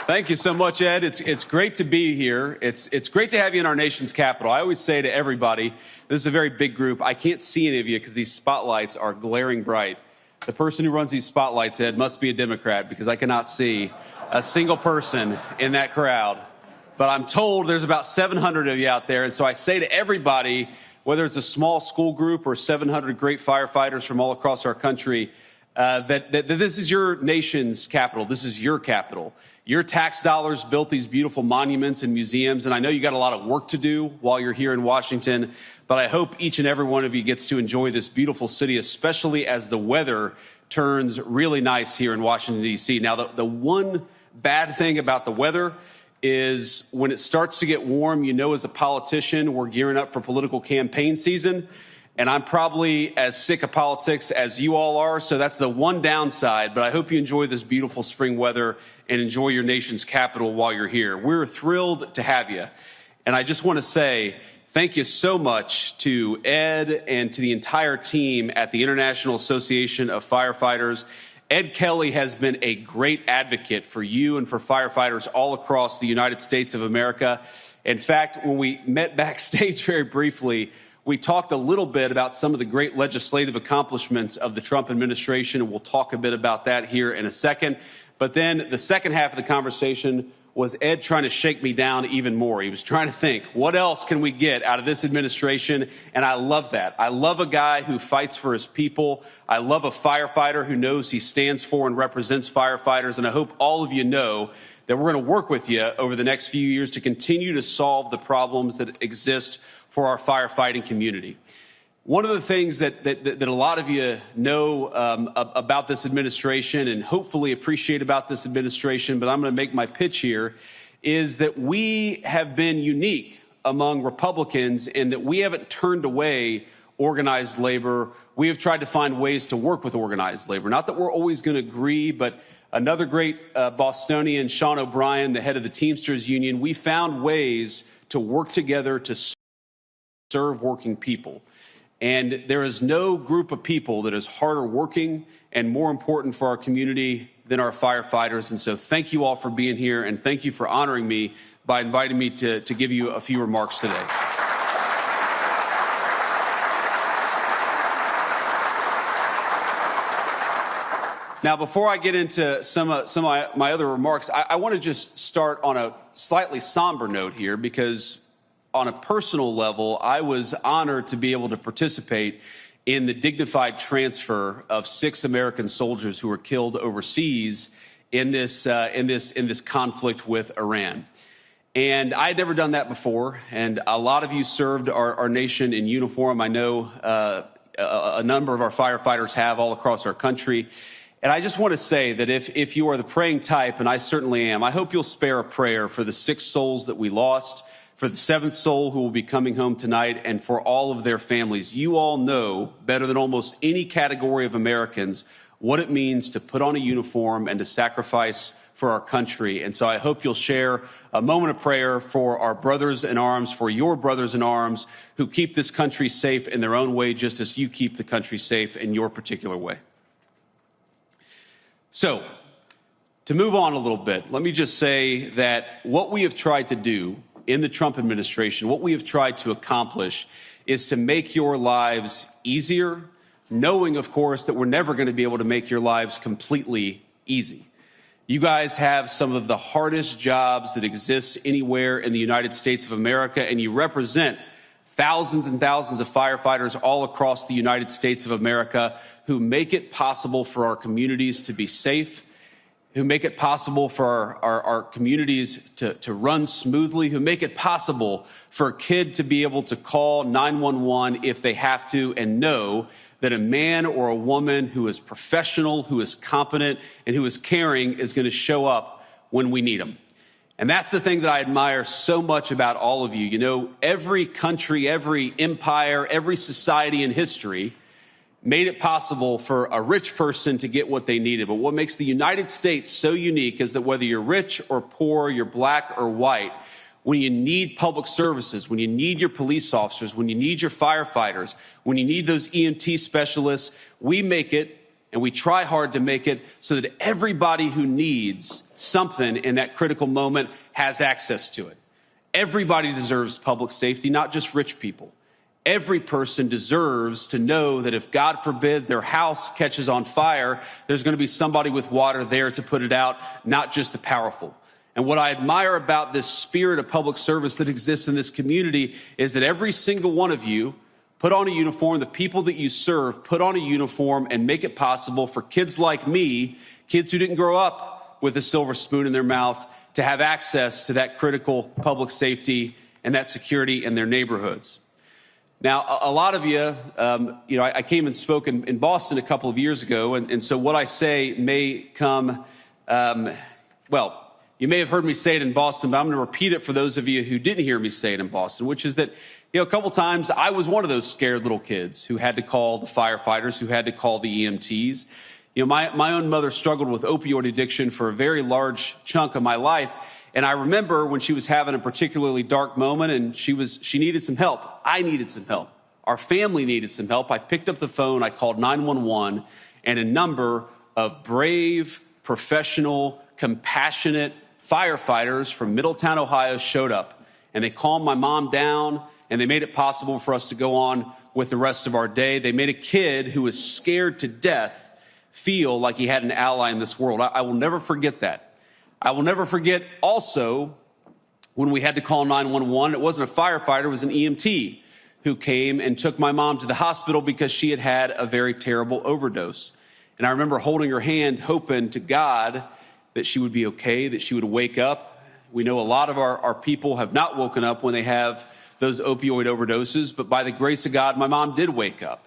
Thank you so much, Ed. It's great to be here. It's great to have you in our nation's capital. I always say to everybody, this is a very big group. I can't see any of you because these spotlights are glaring bright. The person who runs these spotlights, Ed, must be a Democrat because I cannot see a single person in that crowd. But I'm told there's about 700 of you out there. And so I say to everybody, whether it's a small school group or 700 great firefighters from all across our country, that this is your nation's capital. This is your capital. Your tax dollars built these beautiful monuments and museums, and I know you got a lot of work to do while you're here in Washington, but I hope each and every one of you gets to enjoy this beautiful city, especially as the weather turns really nice here in Washington, D.C. Now, the one bad thing about the weather is when it starts to get warm, you know, as a politician, we're gearing up for political campaign season. And I'm probably as sick of politics as you all are, so that's the one downside. But I hope you enjoy this beautiful spring weather and enjoy your nation's capital while you're here. We're thrilled to have you. And I just want to say thank you so much to Ed and to the entire team at the International Association of Firefighters. Ed Kelly has been a great advocate for you and for firefighters all across the United States of America. In fact, when we met backstage very briefly, we talked a little bit about some of the great legislative accomplishments of the Trump administration, and we'll talk a bit about that here in a second. But then the second half of the conversation was Ed trying to shake me down even more. He was trying to think, what else can we get out of this administration? And I love that. I love a guy who fights for his people. I love a firefighter who knows he stands for and represents firefighters. And I hope all of you know that we're going to work with you over the next few years to continue to solve the problems that exist for our firefighting community. One of the things that a lot of you know about this administration and hopefully appreciate about this administration, but I'm going to make my pitch here, is that we have been unique among Republicans in that we haven't turned away organized labor. We have tried to find ways to work with organized labor. Not that we're always going to agree, but another great Bostonian, Sean O'Brien, the head of the Teamsters Union, we found ways to work together to serve working people. And there is no group of people that is harder working and more important for our community than our firefighters. And so thank you all for being here, and thank you for honoring me by inviting me to give you a few remarks today. Now, before I get into some of my other remarks, I want to just start on a slightly somber note here, because on a personal level, I was honored to be able to participate in the dignified transfer of 6 American soldiers who were killed overseas in this conflict with Iran. And I had never done that before, and a lot of you served our nation in uniform. I know a number of our firefighters have all across our country. And I just want to say that if you are the praying type, and I certainly am, I hope you'll spare a prayer for the 6 souls that we lost, for the 7th soul who will be coming home tonight, and for all of their families. You all know better than almost any category of Americans what it means to put on a uniform and to sacrifice for our country. And so I hope you'll share a moment of prayer for our brothers in arms, for your brothers in arms who keep this country safe in their own way, just as you keep the country safe in your particular way. So, to move on a little bit, let me just say that what we have tried to do in the Trump administration, what we have tried to accomplish is to make your lives easier, knowing, of course, that we're never going to be able to make your lives completely easy. You guys have some of the hardest jobs that exist anywhere in the United States of America, and you represent thousands and thousands of firefighters all across the United States of America who make it possible for our communities to be safe, who make it possible for our communities to run smoothly, who make it possible for a kid to be able to call 911 if they have to and know that a man or a woman who is professional, who is competent, and who is caring is going to show up when we need them. And that's the thing that I admire so much about all of you. You know, every country, every empire, every society in history made it possible for a rich person to get what they needed. But what makes the United States so unique is that whether you're rich or poor, you're black or white, when you need public services, when you need your police officers, when you need your firefighters, when you need those EMT specialists, we make it and we try hard to make it so that everybody who needs something in that critical moment has access to it. Everybody deserves public safety, not just rich people. Every person deserves to know that if, God forbid, their house catches on fire, there's going to be somebody with water there to put it out, not just the powerful. And what I admire about this spirit of public service that exists in this community is that every single one of you put on a uniform, the people that you serve put on a uniform and make it possible for kids like me, kids who didn't grow up with a silver spoon in their mouth, to have access to that critical public safety and that security in their neighborhoods. Now, a lot of you, I came and spoke in Boston a couple of years ago, and so what I say may come, you may have heard me say it in Boston, but I'm going to repeat it for those of you who didn't hear me say it in Boston, which is that, a couple times I was one of those scared little kids who had to call the firefighters, who had to call the EMTs. My own mother struggled with opioid addiction for a very large chunk of my life. And I remember when she was having a particularly dark moment and she needed some help. I needed some help. Our family needed some help. I picked up the phone, I called 911, and a number of brave, professional, compassionate firefighters from Middletown, Ohio showed up. And they calmed my mom down, and they made it possible for us to go on with the rest of our day. They made a kid who was scared to death feel like he had an ally in this world. I will never forget that. I will never forget also when we had to call 911, it wasn't a firefighter, it was an EMT who came and took my mom to the hospital because she had had a very terrible overdose. And I remember holding her hand, hoping to God that she would be okay, that she would wake up. We know a lot of our people have not woken up when they have those opioid overdoses, but by the grace of God, my mom did wake up.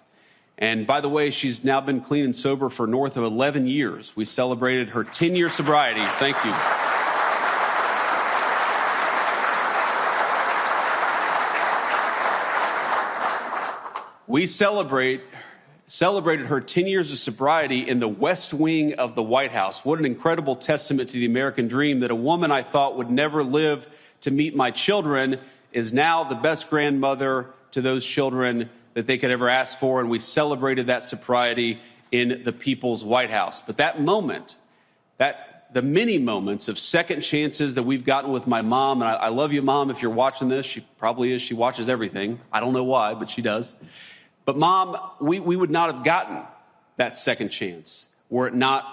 And by the way, she's now been clean and sober for north of 11 years. We celebrated her 10-year sobriety. Thank you. We celebrated her 10 years of sobriety in the West Wing of the White House. What an incredible testament to the American dream that a woman I thought would never live to meet my children is now the best grandmother to those children that they could ever ask for, and we celebrated that sobriety in the People's White House. But that moment, the many moments of second chances that we've gotten with my mom, and I love you, Mom, if you're watching this. She probably is. She watches everything. I don't know why, but she does. But Mom, we would not have gotten that second chance were it not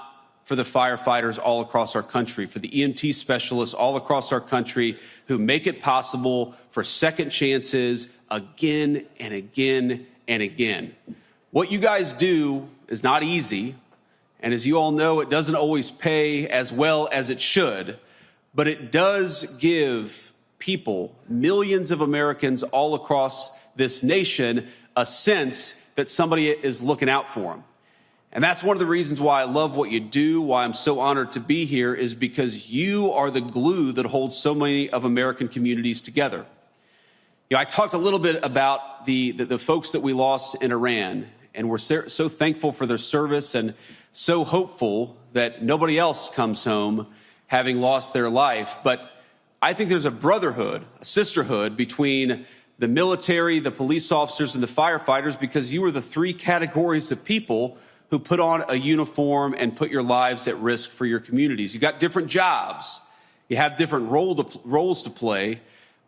for the firefighters all across our country, for the EMT specialists all across our country who make it possible for second chances again and again and again. What you guys do is not easy, and as you all know, it doesn't always pay as well as it should, but it does give people, millions of Americans all across this nation, a sense that somebody is looking out for them. And that's one of the reasons why I love what you do, why I'm so honored to be here, is because you are the glue that holds so many of American communities together. I talked a little bit about the folks that we lost in Iran, and we're so thankful for their service and so hopeful that nobody else comes home having lost their life. But I think there's a brotherhood, a sisterhood between the military, the police officers, and the firefighters, because you are the three categories of people who put on a uniform and put your lives at risk for your communities. You got different jobs. You have different roles to play.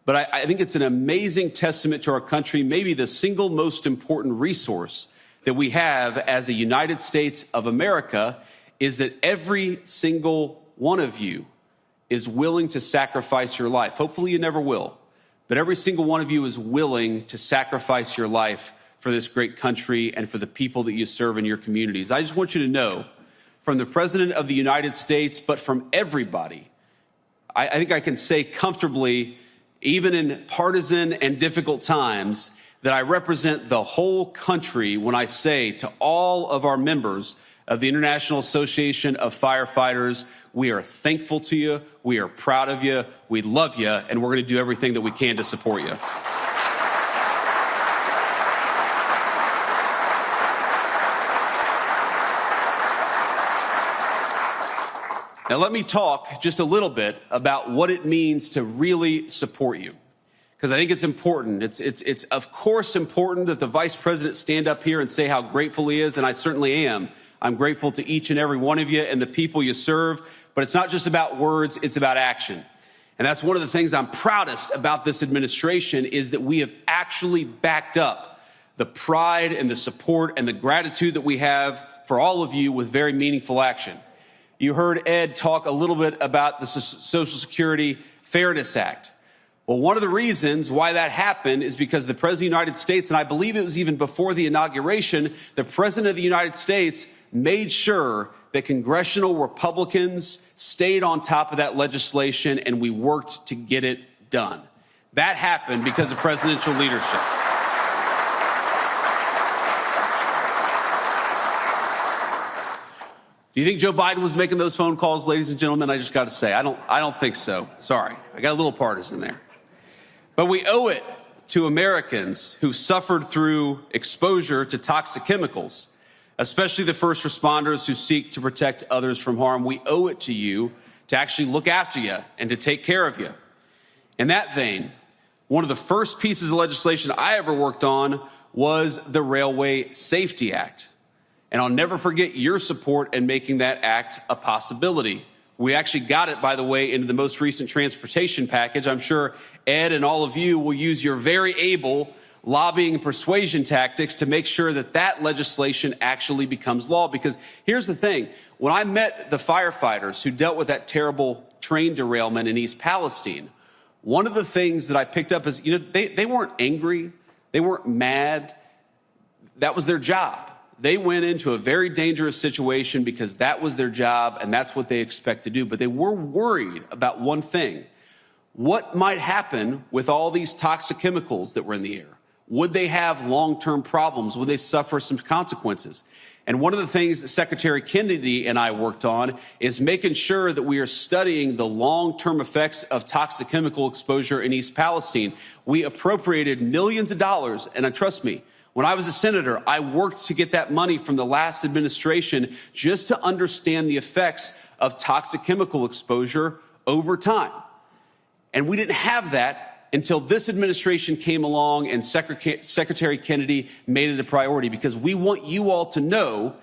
But I think it's an amazing testament to our country, maybe the single most important resource that we have as a United States of America, is that every single one of you is willing to sacrifice your life. Hopefully you never will. But every single one of you is willing to sacrifice your life for this great country and for the people that you serve in your communities. I just want you to know, from the President of the United States, but from everybody, I think I can say comfortably, even in partisan and difficult times, that I represent the whole country when I say to all of our members of the International Association of Firefighters, we are thankful to you, we are proud of you, we love you, and we're going to do everything that we can to support you. Now, let me talk just a little bit about what it means to really support you, because I think it's important. It's of course important that the vice president stand up here and say how grateful he is, and I certainly am. I'm grateful to each and every one of you and the people you serve, but it's not just about words, it's about action. And that's one of the things I'm proudest about this administration is that we have actually backed up the pride and the support and the gratitude that we have for all of you with very meaningful action. You heard Ed talk a little bit about the Social Security Fairness Act. Well, one of the reasons why that happened is because the President of the United States, and I believe it was even before the inauguration, the President of the United States made sure that congressional Republicans stayed on top of that legislation and we worked to get it done. That happened because of presidential leadership. Do you think Joe Biden was making those phone calls, ladies and gentlemen? I just got to say, I don't think so. Sorry, I got a little partisan there. But we owe it to Americans who suffered through exposure to toxic chemicals, especially the first responders who seek to protect others from harm. We owe it to you to actually look after you and to take care of you. In that vein, one of the first pieces of legislation I ever worked on was the Railway Safety Act. And I'll never forget your support in making that act a possibility. We actually got it, by the way, into the most recent transportation package. I'm sure Ed and all of you will use your very able lobbying and persuasion tactics to make sure that that legislation actually becomes law. Because here's the thing. When I met the firefighters who dealt with that terrible train derailment in East Palestine, one of the things that I picked up is, they weren't angry. They weren't mad. That was their job. They went into a very dangerous situation because that was their job and that's what they expect to do. But they were worried about one thing. What might happen with all these toxic chemicals that were in the air? Would they have long-term problems? Would they suffer some consequences? And one of the things that Secretary Kennedy and I worked on is making sure that we are studying the long-term effects of toxic chemical exposure in East Palestine. We appropriated millions of dollars, and trust me, when I was a senator, I worked to get that money from the last administration just to understand the effects of toxic chemical exposure over time. And we didn't have that until this administration came along and Secretary Kennedy made it a priority, because we want you all to know,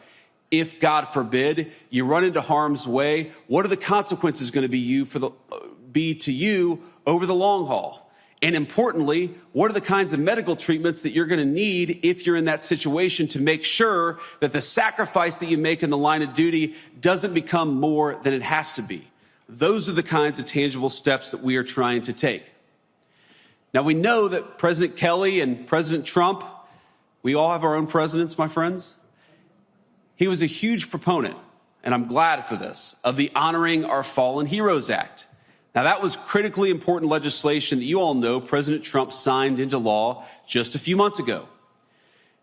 if God forbid you run into harm's way, what are the consequences going to be to you over the long haul? And importantly, what are the kinds of medical treatments that you're going to need if you're in that situation to make sure that the sacrifice that you make in the line of duty doesn't become more than it has to be? Those are the kinds of tangible steps that we are trying to take. Now, we know that President Kelly and President Trump, we all have our own presidents, my friends. He was a huge proponent, and I'm glad for this, of the Honoring Our Fallen Heroes Act. Now, that was critically important legislation that you all know President Trump signed into law just a few months ago.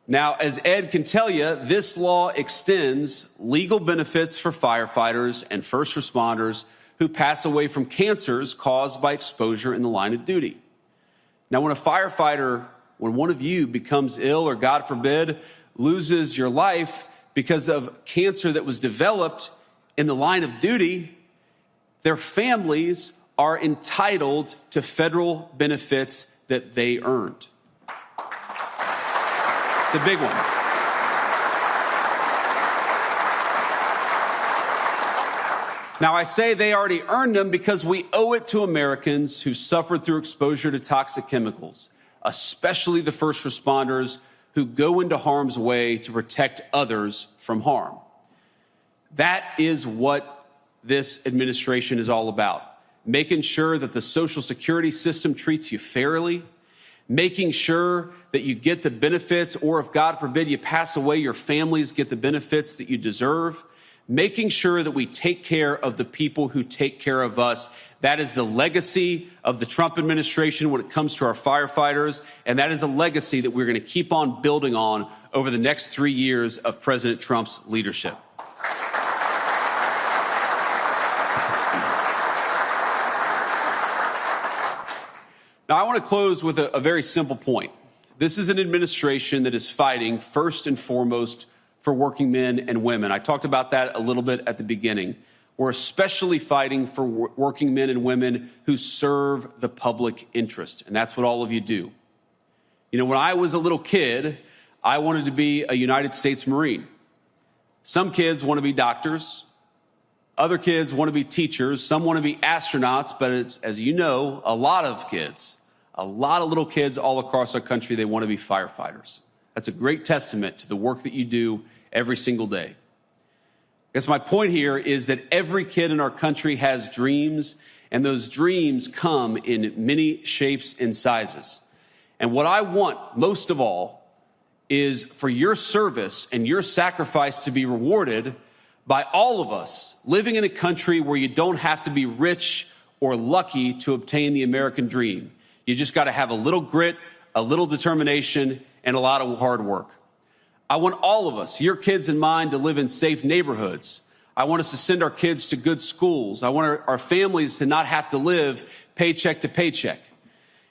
Now, as Ed can tell you, this law extends legal benefits for firefighters and first responders who pass away from cancers caused by exposure in the line of duty. Now, when one of you becomes ill or, God forbid, loses your life because of cancer that was developed in the line of duty, their families are entitled to federal benefits that they earned. It's a big one. Now, I say they already earned them because we owe it to Americans who suffered through exposure to toxic chemicals, especially the first responders who go into harm's way to protect others from harm. That is what this administration is all about. Making sure that the Social Security system treats you fairly, making sure that you get the benefits, or if God forbid you pass away, your families get the benefits that you deserve, making sure that we take care of the people who take care of us. That is the legacy of the Trump administration when it comes to our firefighters, and that is a legacy that we're going to keep on building on over the next 3 years of President Trump's leadership. Now, I want to close with a very simple point. This is an administration that is fighting first and foremost for working men and women. I talked about that a little bit at the beginning. We're especially fighting for working men and women who serve the public interest, and that's what all of you do. When I was a little kid, I wanted to be a United States Marine. Some kids want to be doctors. Other kids want to be teachers. Some want to be astronauts, but it's, as you know, a lot of little kids all across our country, they want to be firefighters. That's a great testament to the work that you do every single day. I guess my point here is that every kid in our country has dreams, and those dreams come in many shapes and sizes. And what I want most of all is for your service and your sacrifice to be rewarded by all of us living in a country where you don't have to be rich or lucky to obtain the American dream. You just got to have a little grit, a little determination, and a lot of hard work. I want all of us, your kids and mine, to live in safe neighborhoods. I want us to send our kids to good schools. I want our families to not have to live paycheck to paycheck.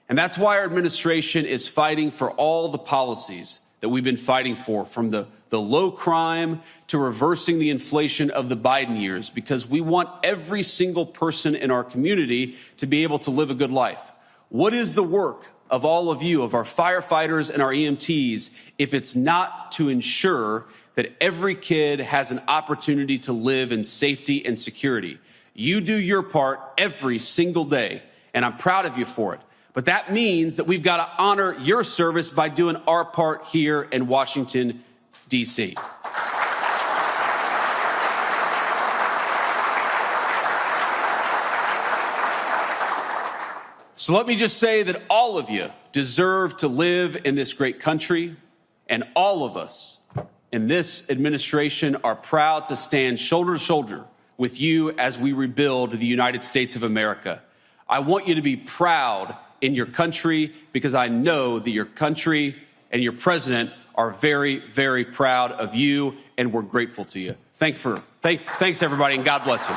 And that's why our administration is fighting for all the policies that we've been fighting for, from the low crime to reversing the inflation of the Biden years, because we want every single person in our community to be able to live a good life. What is the work of all of you, of our firefighters and our EMTs, if it's not to ensure that every kid has an opportunity to live in safety and security? You do your part every single day, and I'm proud of you for it. But that means that we've got to honor your service by doing our part here in Washington, D.C. So let me just say that all of you deserve to live in this great country, and all of us in this administration are proud to stand shoulder to shoulder with you as we rebuild the United States of America. I want you to be proud in your country, because I know that your country and your president are very, very proud of you, and we're grateful to you. Thanks everybody, and God bless you.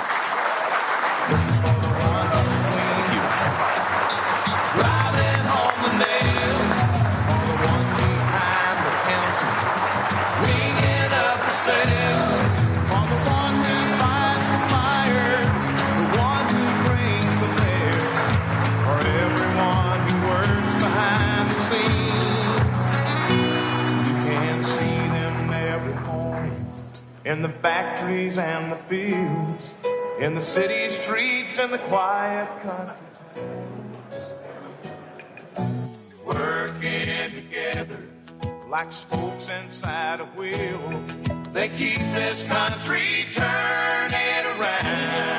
In the factories and the fields, in the city streets and the quiet country towns, working together like spokes inside a wheel. They keep this country turning around.